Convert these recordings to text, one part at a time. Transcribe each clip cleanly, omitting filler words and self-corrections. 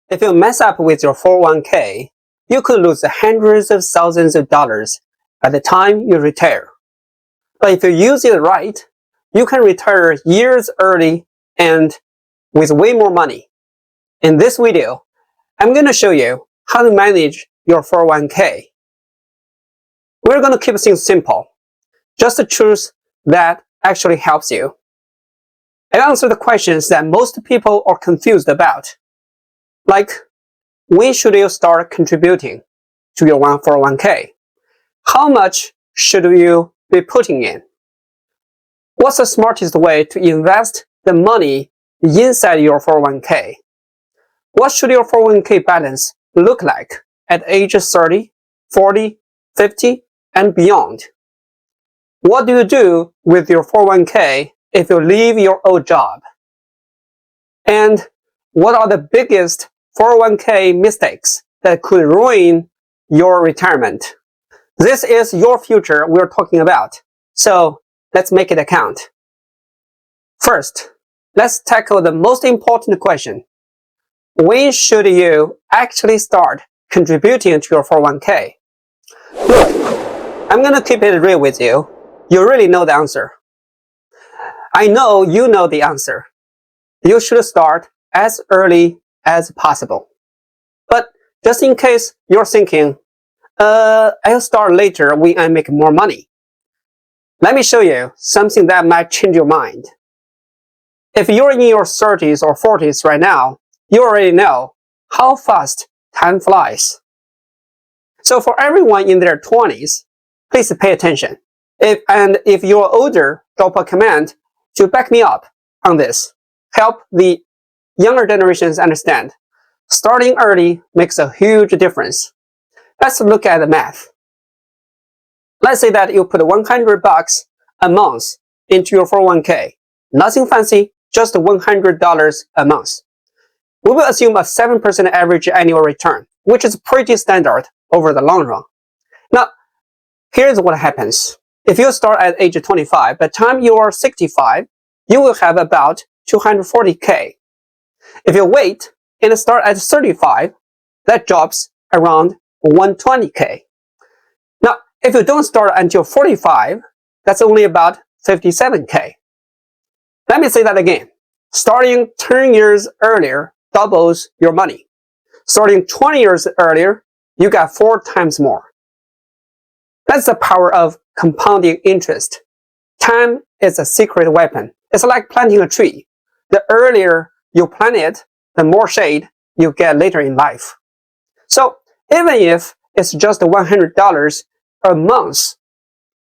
If you mess up with your 401k, you could lose hundreds of thousands of dollars by the time you retire. But if you use it right, you can retire years early and with way more money. In this video, I'm going to show you how to manage your 401k. We're going to keep things simple. Just choose that actually helps you. I'll answer the questions that most people are confused about. Like, when should you start contributing to your 401k? How much should you be putting in? What's the smartest way to invest the money inside your 401k? What should your 401k balance look like at age 30, 40, 50, and beyond? What do you do with your 401k if you leave your old job? And what are the biggest 401k mistakes that could ruin your retirement? This is your future we're talking about, so let's make it count. First, let's tackle the most important question. When should you actually start contributing to your 401k? Look, I'm gonna keep it real with you. You really know the answer. I know you know the answer. You should start as early as possible. But just in case you're thinking, I'll start later when I make more money. Let me show you something that might change your mind. If you're in your 30s or 40s right now, you already know how fast time flies. So for everyone in their 20s, please pay attention. If you're older, drop a comment to back me up on this. Help the younger generations understand. Starting early makes a huge difference. Let's look at the math. Let's say that you put $100 a month into your 401k. Nothing fancy, just $100 a month. We will assume a 7% average annual return, which is pretty standard over the long run. Now, here's what happens. If you start at age 25, by the time you are 65, you will have about $240k. If you wait and start at 35, that drops around $120k. Now, if you don't start until 45, that's only about $57k. Let me say that again. Starting 10 years earlier doubles your money. Starting 20 years earlier, you got 4 times more. That's the power of compounding interest. Time is a secret weapon. It's like planting a tree. The earlier you plant it, the more shade you get later in life. So even if it's just $100 a month,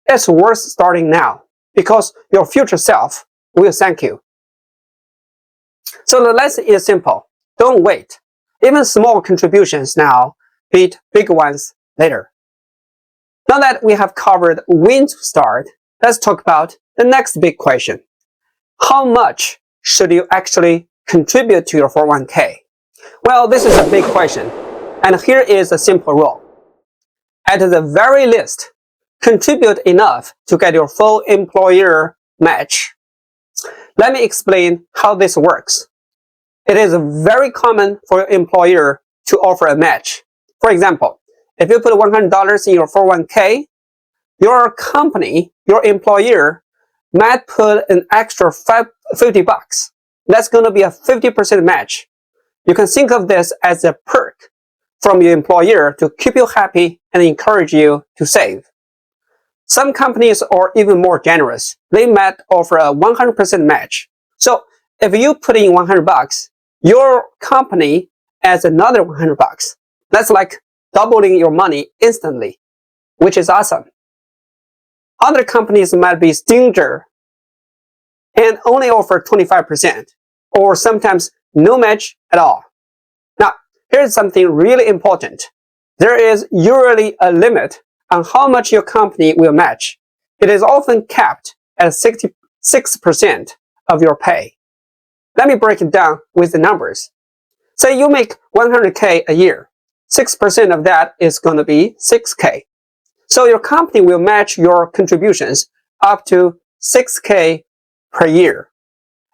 it's worth starting now because your future self will thank you. So the lesson is simple. Don't wait. Even small contributions now beat big ones later. Now that we have covered when to start, let's talk about the next big question. How much should you actually contribute to your 401k? Well, this is a big question, and here is a simple rule. At the very least, contribute enough to get your full employer match. Let me explain how this works. It is very common for your employer to offer a match. For example, if you put $100 in your 401k, your company, your employer, might put an extra $50. That's going to be a 50% match. You can think of this as a perk from your employer to keep you happy and encourage you to save. Some companies are even more generous. They might offer a 100% match. So if you put in $100, your company adds another $100. That's like doubling your money instantly, which is awesome. Other companies might be stingier and only offer 25%, or sometimes no match at all. Now, here's something really important. There is usually a limit on how much your company will match. It is often capped at 66% of your pay. Let me break it down with the numbers. Say you make $100k a year. 6% of that is going to be $6k. So your company will match your contributions up to $6k per year.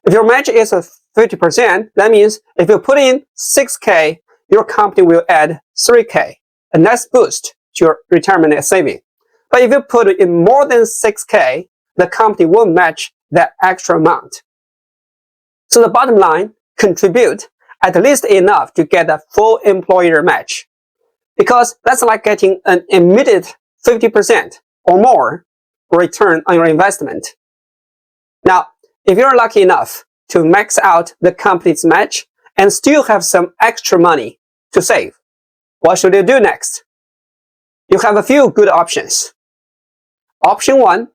If your match is 50%, that means if you put in $6k, your company will add 3K, a nice boost to your retirement saving. But if you put in more than 6K, the company won't match that extra amount. So the bottom line, contribute at least enough to get a full employer match. Because that's like getting an immediate 50% or more return on your investment. Now, if you're lucky enough to max out the company's match and still have some extra money to save, what should you do next? You have a few good options. Option 1,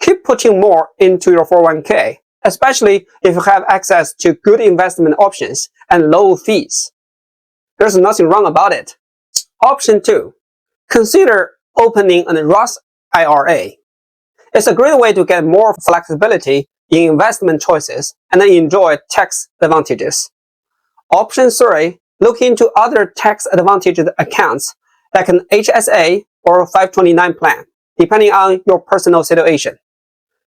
keep putting more into your 401k, especially if you have access to good investment options and low fees. There's nothing wrong about it. Option 2, consider opening a Roth IRA. It's a great way to get more flexibility in investment choices and enjoy tax advantages. Option 3, look into other tax advantaged accounts like an HSA or 529 plan, depending on your personal situation.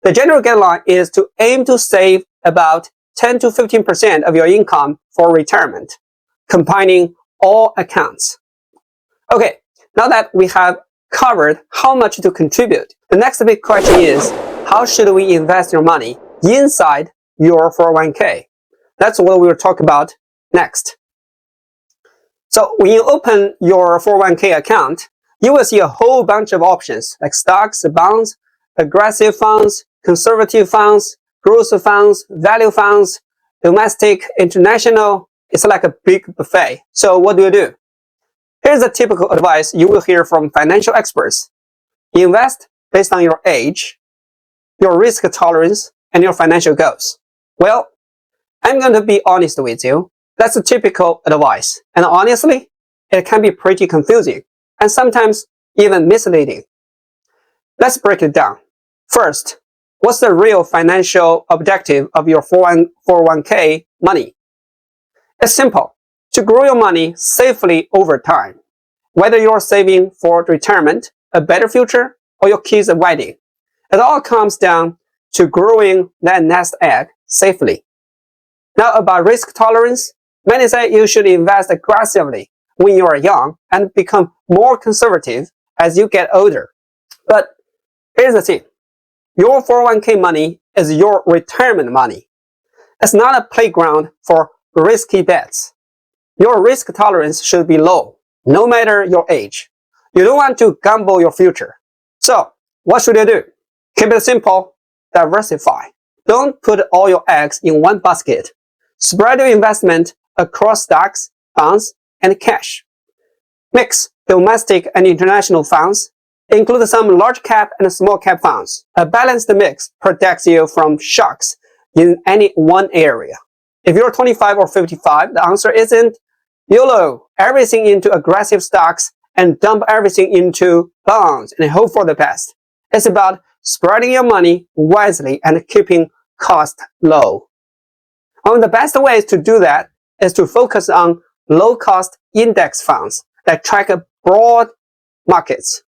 The general guideline is to aim to save about 10 to 15% of your income for retirement, combining all accounts. Okay, now that we have covered how much to contribute, the next big question is, how should we invest your money inside your 401k? That's what we will talk about next. So when you open your 401k account, you will see a whole bunch of options like stocks, bonds, aggressive funds, conservative funds, growth funds, value funds, domestic, international. It's like a big buffet. So what do? Here's the typical advice you will hear from financial experts. Invest based on your age, your risk tolerance, and your financial goals. Well, I'm going to be honest with you. That's the typical advice. And honestly, it can be pretty confusing and sometimes even misleading. Let's break it down. First, what's the real financial objective of your 401k money? It's simple. To grow your money safely over time. Whether you're saving for retirement, a better future, or your kids' wedding. It all comes down to growing that nest egg safely. Now about risk tolerance, many say you should invest aggressively when you are young and become more conservative as you get older. But here's the thing. Your 401k money is your retirement money. It's not a playground for risky bets. Your risk tolerance should be low, no matter your age. You don't want to gamble your future. So, what should you do? Keep it simple. Diversify. Don't put all your eggs in one basket. Spread your investment across stocks, bonds, and cash. Mix domestic and international funds. Include some large cap and small cap funds. A balanced mix protects you from shocks in any one area. If you're 25 or 55, the answer isn't YOLO, everything into aggressive stocks and dump everything into bonds and hope for the best. It's about spreading your money wisely and keeping costs low. One of the best ways to do that is to focus on low-cost index funds that track broad markets.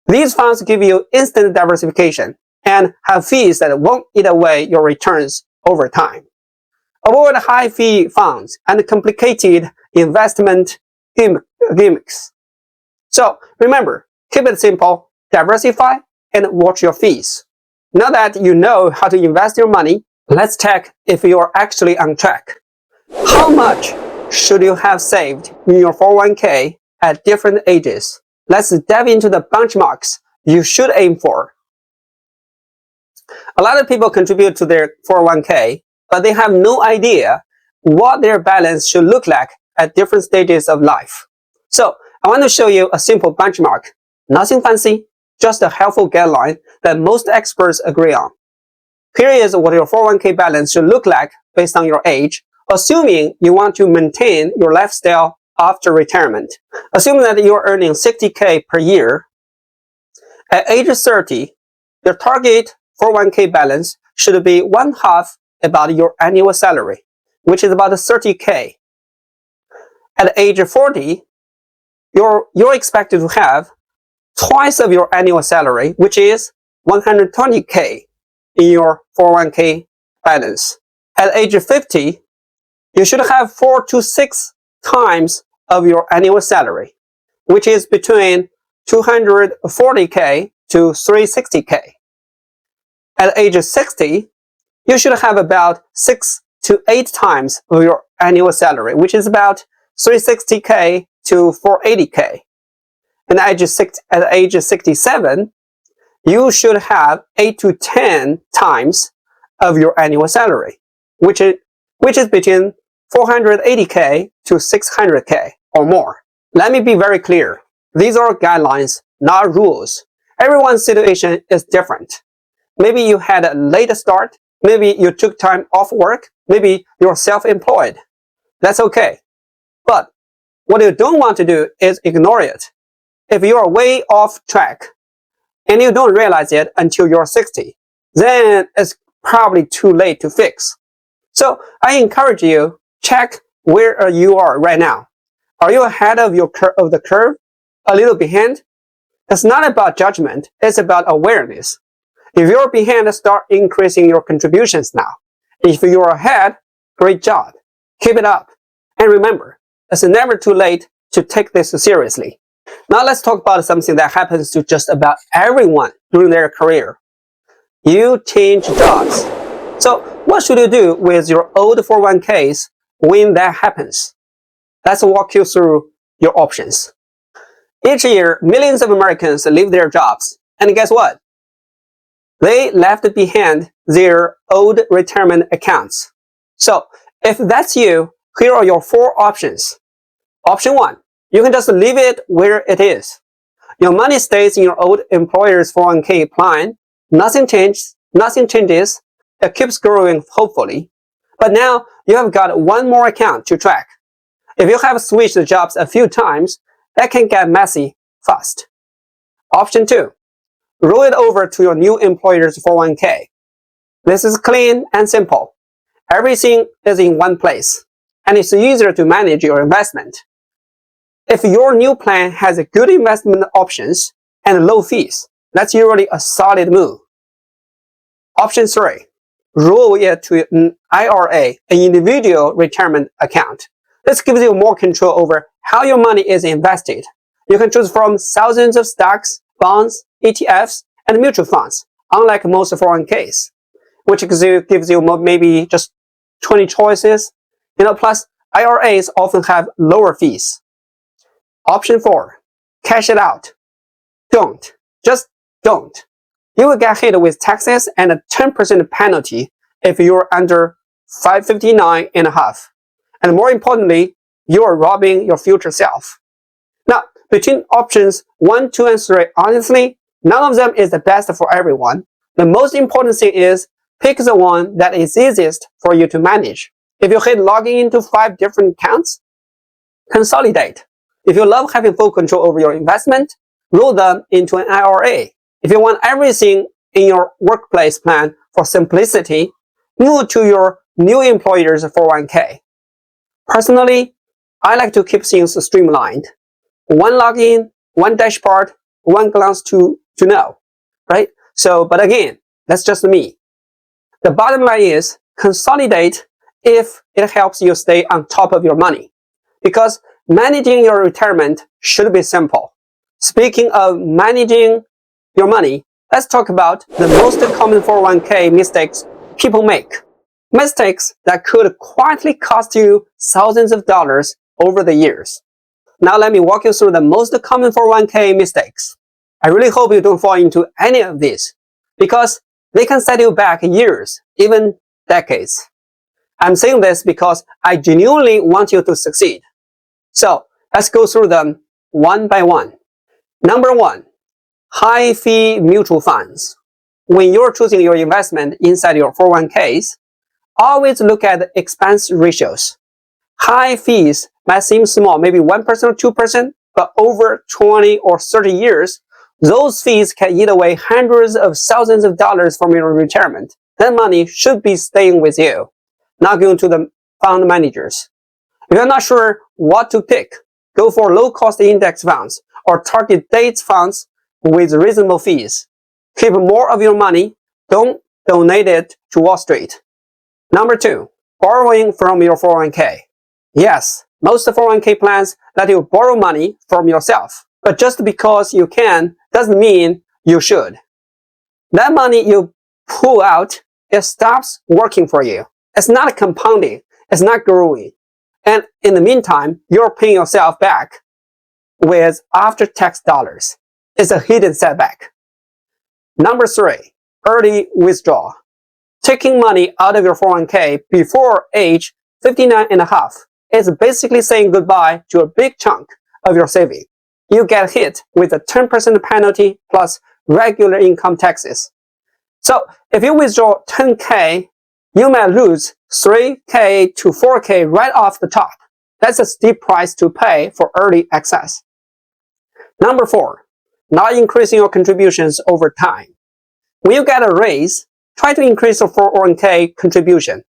These funds give you instant diversification and have fees that won't eat away your returns over time. Avoid high-fee funds and complicated investment gimmicks. So remember, keep it simple, diversify, and watch your fees. Now that you know how to invest your money, let's check if you are actually on track. How much should you have saved in your 401k at different ages? Let's dive into the benchmarks you should aim for. A lot of people contribute to their 401k, but they have no idea what their balance should look like at different stages of life. So I want to show you a simple benchmark. Nothing fancy, just a helpful guideline that most experts agree on. Here is what your 401k balance should look like based on your age, assuming you want to maintain your lifestyle after retirement. Assuming that you're earning 60k per year, at age 30, your target 401k balance should be one half about your annual salary, which is about 30k. At age 40, you're expected to have twice of your annual salary, which is 120k in your 401k balance. At age 50, you should have 4 to 6 times of your annual salary, which is between 240K to 360K. At age 60, you should have about 6 to 8 times of your annual salary, which is about 360K to 480K. And at age 67, you should have 8 to 10 times of your annual salary, which is between 480K to 600K or more. Let me be very clear. These are guidelines, not rules. Everyone's situation is different. Maybe you had a late start. Maybe you took time off work. Maybe you're self-employed. That's okay. But what you don't want to do is ignore it. If you are way off track and you don't realize it until you're 60, then it's probably too late to fix. So I encourage you, check where you are right now. Are you ahead of the curve? A little behind? It's not about judgment, it's about awareness. If you're behind, start increasing your contributions now. If you're ahead, great job. Keep it up. And remember, it's never too late to take this seriously. Now let's talk about something that happens to just about everyone during their career. You change jobs. So what should you do with your old 401ks when that happens? Let's walk you through your options. Each year, millions of Americans leave their jobs. And guess what? They left behind their old retirement accounts. So if that's you, here are your 4 options. Option 1, you can just leave it where it is. Your money stays in your old employer's 401k plan. Nothing changes. It keeps growing, hopefully. But now you have got one more account to track. If you have switched jobs a few times, that can get messy fast. Option 2, roll it over to your new employer's 401k. This is clean and simple. Everything is in one place, and it's easier to manage your investment. If your new plan has good investment options and low fees, that's usually a solid move. Option 3, roll it to an IRA, an individual retirement account. This gives you more control over how your money is invested. You can choose from thousands of stocks, bonds, ETFs, and mutual funds, unlike most 401ks, which gives you maybe just 20 choices. Plus IRAs often have lower fees. Option 4, cash it out. Just don't. You will get hit with taxes and a 10% penalty if you're under 559 and a half. And more importantly, you are robbing your future self. Now, between options 1, 2, and 3, honestly, none of them is the best for everyone. The most important thing is pick the one that is easiest for you to manage. If you hate logging into 5 different accounts, consolidate. If you love having full control over your investment, roll them into an IRA. If you want everything in your workplace plan for simplicity, move to your new employer's 401k. Personally, I like to keep things streamlined. One login, one dashboard, one glance to know, right? But again, that's just me. The bottom line is consolidate if it helps you stay on top of your money. Because managing your retirement should be simple. Speaking of managing your money, let's talk about the most common 401k mistakes people make. Mistakes that could quietly cost you thousands of dollars over the years. Now let me walk you through the most common 401k mistakes. I really hope you don't fall into any of these, because they can set you back years, even decades. I'm saying this because I genuinely want you to succeed. So let's go through them one by one. Number 1, high fee mutual funds. When you're choosing your investment inside your 401ks, always look at the expense ratios. High fees might seem small, maybe 1% or 2%, but over 20 or 30 years, those fees can eat away hundreds of thousands of dollars from your retirement. That money should be staying with you, not going to the fund managers. If you're not sure what to pick, go for low-cost index funds or target date funds with reasonable fees. Keep more of your money. Don't donate it to Wall Street. Number 2, borrowing from your 401k. Yes, Most 401k plans let you borrow money from yourself. But just because you can doesn't mean you should. That money you pull out, it stops working for you. It's not compounding. It's not growing. And in the meantime, you're paying yourself back with after-tax dollars. It's a hidden setback. Number 3, early withdrawal. Taking money out of your 401k before age 59 and a half is basically saying goodbye to a big chunk of your saving. You get hit with a 10% penalty plus regular income taxes. So if you withdraw 10k, you may lose 3k to 4k right off the top. That's a steep price to pay for early access. Number 4, not increasing your contributions over time. When you get a raise, try to increase your 401k contribution.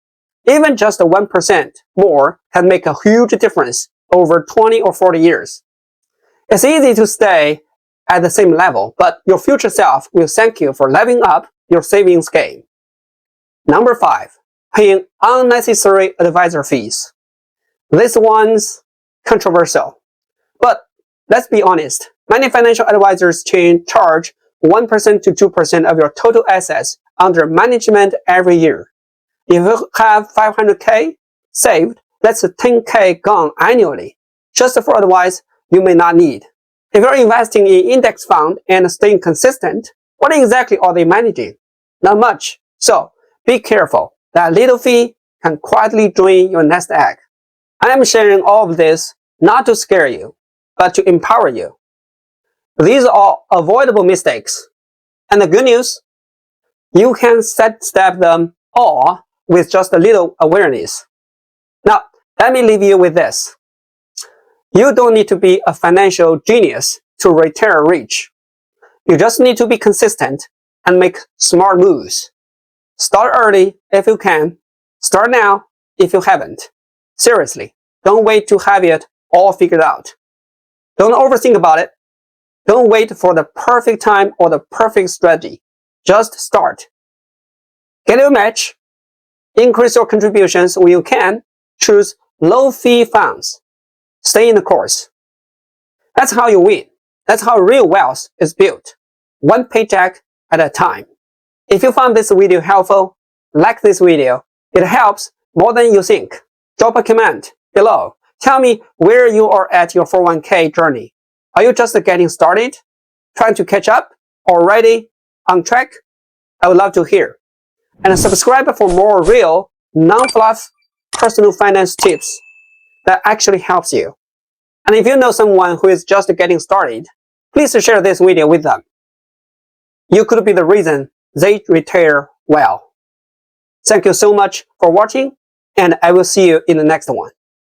Even just 1% more can make a huge difference over 20 or 40 years. It's easy to stay at the same level, but your future self will thank you for leveling up your savings game. Number 5, paying unnecessary advisor fees. This one's controversial, but let's be honest. Many financial advisors charge 1% to 2% of your total assets under management every year. If you have 500k saved, that's 10k gone annually, just for advice you may not need. If you're investing in index fund and staying consistent, what exactly are they managing? Not much. So be careful. That little fee can quietly drain your nest egg. I am sharing all of this not to scare you, but to empower you. These are avoidable mistakes. And the good news, you can sidestep them all with just a little awareness. Now, let me leave you with this. You don't need to be a financial genius to retire rich. You just need to be consistent and make smart moves. Start early if you can. Start now if you haven't. Seriously, don't wait to have it all figured out. Don't overthink about it. Don't wait for the perfect time or the perfect strategy. Just start. Get your match. Increase your contributions when you can. Choose low-fee funds. Stay in the course. That's how you win. That's how real wealth is built. One paycheck at a time. If you found this video helpful, like this video. It helps more than you think. Drop a comment below. Tell me where you are at your 401k journey. Are you just getting started? Trying to catch up? Already on track? I would love to hear. And subscribe for more real, non-fluff personal finance tips that actually helps you. And if you know someone who is just getting started, please share this video with them. You could be the reason they retire well. Thank you so much for watching, and I will see you in the next one.